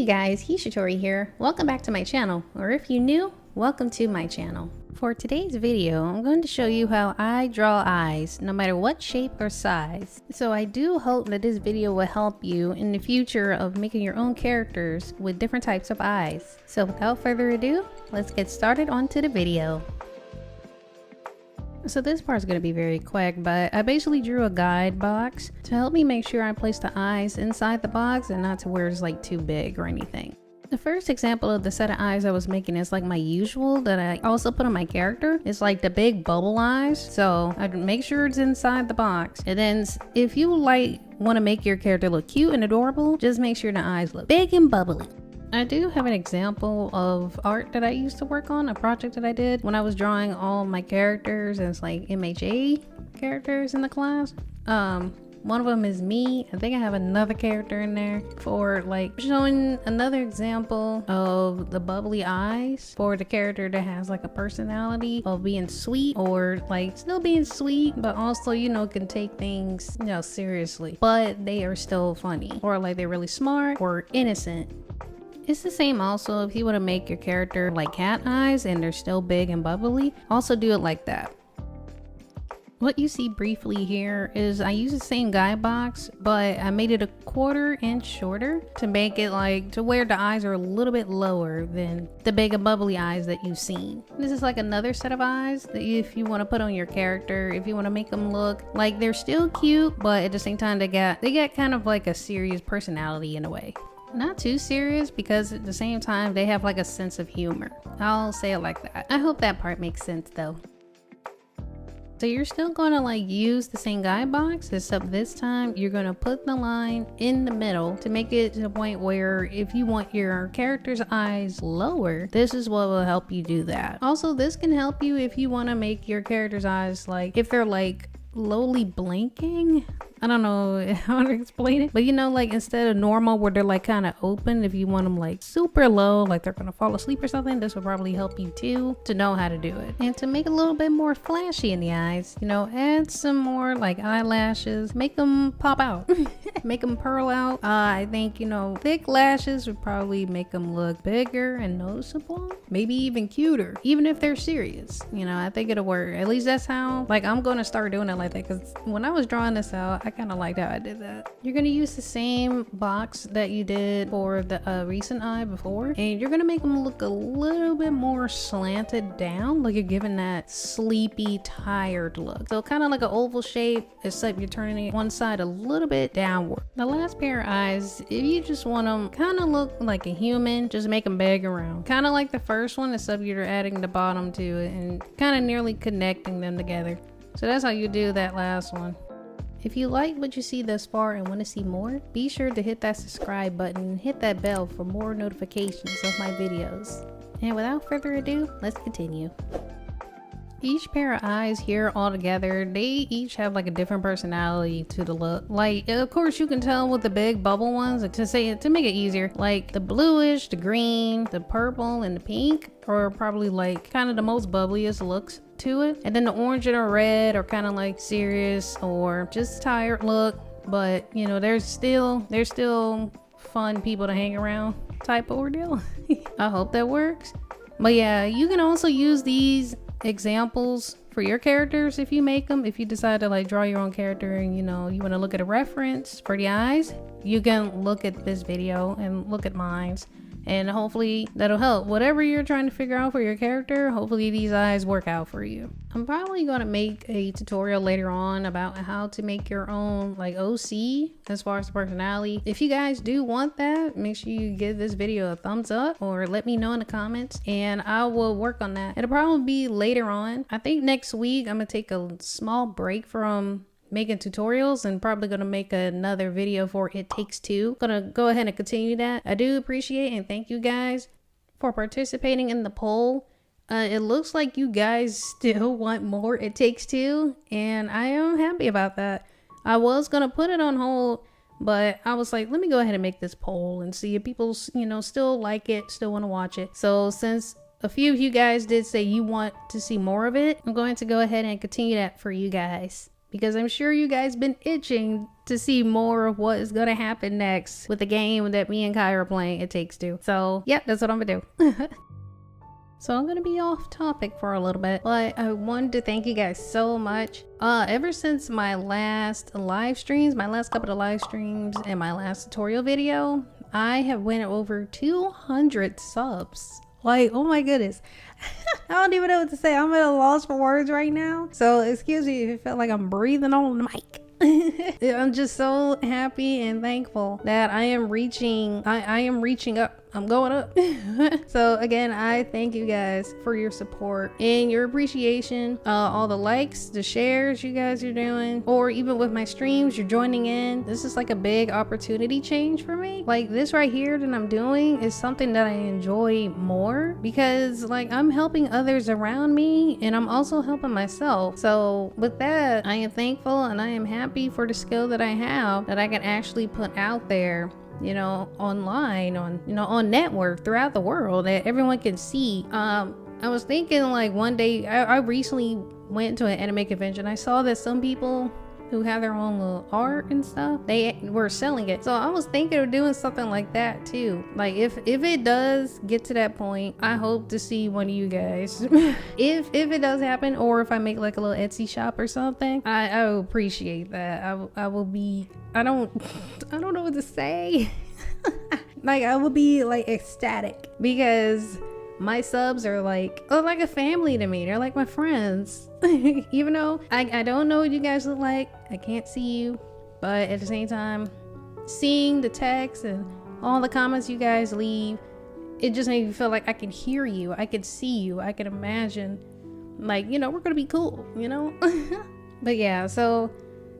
Hey guys, Hishitori here. Welcome back to my channel, or if you're new, welcome to my channel. For today's video, I'm going to show you how I draw eyes, no matter what shape or size. So I do hope that this video will help you in the future of making your own characters with different types of eyes. So without further ado, let's get started onto the video. So this part's going to be very quick, but I basically drew a guide box to help me make sure I place the eyes inside the box and not to where it's like too big or anything. The first example of the set of eyes I was making is like my usual that I also put on my character. It's like the big bubble eyes. So I'd make sure it's inside the box. And then if you want to make your character look cute and adorable, just make sure the eyes look big and bubbly. I do have an example of art that I used to work on, a project that I did when I was drawing all my characters as like MHA characters in the class. One of them is me. I think I have another character in there for like showing another example of the bubbly eyes for the character that has like a personality of being sweet or like still being sweet, but also, you know, can take things, you know, seriously, but they are still funny, or like they're really smart or innocent. It's the same also if you want to make your character like cat eyes and they're still big and bubbly, also do it like that. What you see briefly here is I use the same guide box, but I made it a 1/4 inch shorter to make it like to where the eyes are a little bit lower than the big and bubbly eyes that you've seen. This is like another set of eyes that if you want to put on your character, if you want to make them look like they're still cute, but at the same time they get kind of like a serious personality in a way. Not too serious, because at the same time they have like a sense of humor. I'll say it like that. I hope that part makes sense though. So you're still gonna like use the same guide box, except this time you're gonna put the line in the middle to make it to the point where if you want your character's eyes lower, this is what will help you do that. Also, this can help you if you want to make your character's eyes like if they're like lowly blinking. I don't know how to explain it, but you know, like instead of normal where they're like kind of open, if you want them like super low, like they're gonna fall asleep or something, this will probably help you too to know how to do it. And to make it a little bit more flashy in the eyes, you know, add some more like eyelashes, make them pop out, make them pearl out. I think, you know, thick lashes would probably make them look bigger and noticeable, maybe even cuter, even if they're serious. You know, I think it'll work. At least that's how like I'm gonna start doing it like that, because when I was drawing this out, I kind of liked how I did that. You're going to use the same box that you did for the recent eye before, and you're going to make them look a little bit more slanted down, like you're giving that sleepy, tired look. So kind of like an oval shape, except you're turning it one side a little bit downward. The last pair of eyes, if you just want them kind of look like a human, just make them big around. Kind of like the first one, except you're adding the bottom to it and kind of nearly connecting them together. So that's how you do that last one. If you like what you see thus far and want to see more, be sure to hit that subscribe button and hit that bell for more notifications of my videos. And without further ado, let's continue. Each pair of eyes here all together, they each have like a different personality to the look. Like, of course you can tell with the big bubble ones, to make it easier, like the bluish, the green, the purple, and the pink are probably like kind of the most bubbliest looks to it. And then the orange and the red are kind of like serious or just tired look, but you know, they're still fun people to hang around type of ordeal. I hope that works. But yeah, you can also use these examples for your characters if you make them. If you decide to like draw your own character and you know you want to look at a reference for the eyes, you can look at this video and look at mine's, and hopefully that'll help whatever you're trying to figure out for your character. Hopefully these eyes work out for you. I'm probably going to make a tutorial later on about how to make your own like OC as far as the personality. If you guys do want that, make sure you give this video a thumbs up or let me know in the comments and I will work on that. It'll probably be later on. I think next week I'm gonna take a small break from making tutorials and probably gonna make another video for It Takes Two. Gonna go ahead and continue that. I do appreciate and thank you guys for participating in the poll. It looks like you guys still want more It Takes Two, and I am happy about that. I was gonna put it on hold, but I was like, let me go ahead and make this poll and see if people, you know, still like it, still want to watch it. So since a few of you guys did say you want to see more of it, I'm going to go ahead and continue that for you guys. because I'm sure you guys been itching to see more of what is gonna happen next with the game that me and Kai are playing, It Takes Two. So yeah, that's what I'm gonna do. So I'm gonna be off topic for a little bit, but I wanted to thank you guys so much. Ever since my last live streams, my last couple of live streams and my last tutorial video, I have went over 200 subs. Like, oh my goodness. I don't even know what to say. I'm at a loss for words right now. So excuse me if it felt like I'm breathing on the mic. I'm just so happy and thankful that I am reaching up. I'm going up. So again, I thank you guys for your support and your appreciation, all the likes, the shares you guys are doing, or even with my streams, you're joining in. This is like a big opportunity change for me. Like this right here that I'm doing is something that I enjoy more, because like I'm helping others around me and I'm also helping myself. So with that, I am thankful and I am happy for the skill that I have, that I can actually put out there, you know, online, on network throughout the world, that everyone can see. I was thinking like one day, I recently went to an anime convention. I saw that some people who have their own little art and stuff, they were selling it. So I was thinking of doing something like that too. Like if it does get to that point, I hope to see one of you guys. if it does happen, or if I make like a little Etsy shop or something, I will appreciate that. I will be, I don't know what to say. Like I will be like ecstatic, because my subs are like a family to me. They're like my friends. Even though I don't know what you guys look like, I can't see you, but at the same time, seeing the text and all the comments you guys leave, it just makes me feel like I can hear you, I can see you, I can imagine, like, you know, we're gonna be cool, you know. But yeah, so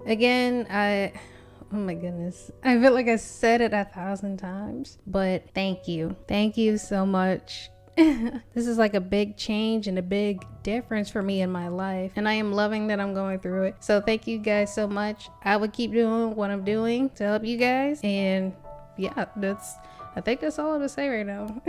again, oh my goodness, I feel like I said it 1,000 times, but thank you so much. This is like a big change and a big difference for me in my life, and I am loving that I'm going through it. So thank you guys so much. I will keep doing what I'm doing to help you guys, and yeah, I think that's all I'm gonna say right now.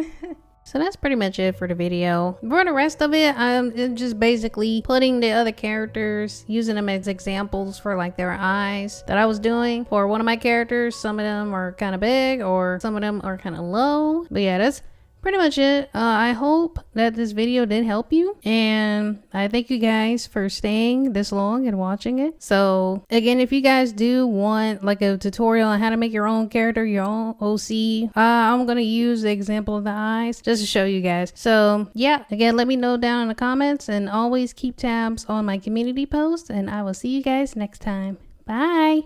So that's pretty much it for the video. For the rest of it, I'm just basically putting the other characters, using them as examples for like their eyes that I was doing for one of my characters. Some of them are kind of big, or some of them are kind of low, but yeah, that's pretty much it. I hope that this video did help you, and I thank you guys for staying this long and watching it. So again, if you guys do want like a tutorial on how to make your own character, your own OC, I'm gonna use the example of the eyes just to show you guys. So yeah, again, let me know down in the comments, and always keep tabs on my community posts, and I will see you guys next time. Bye.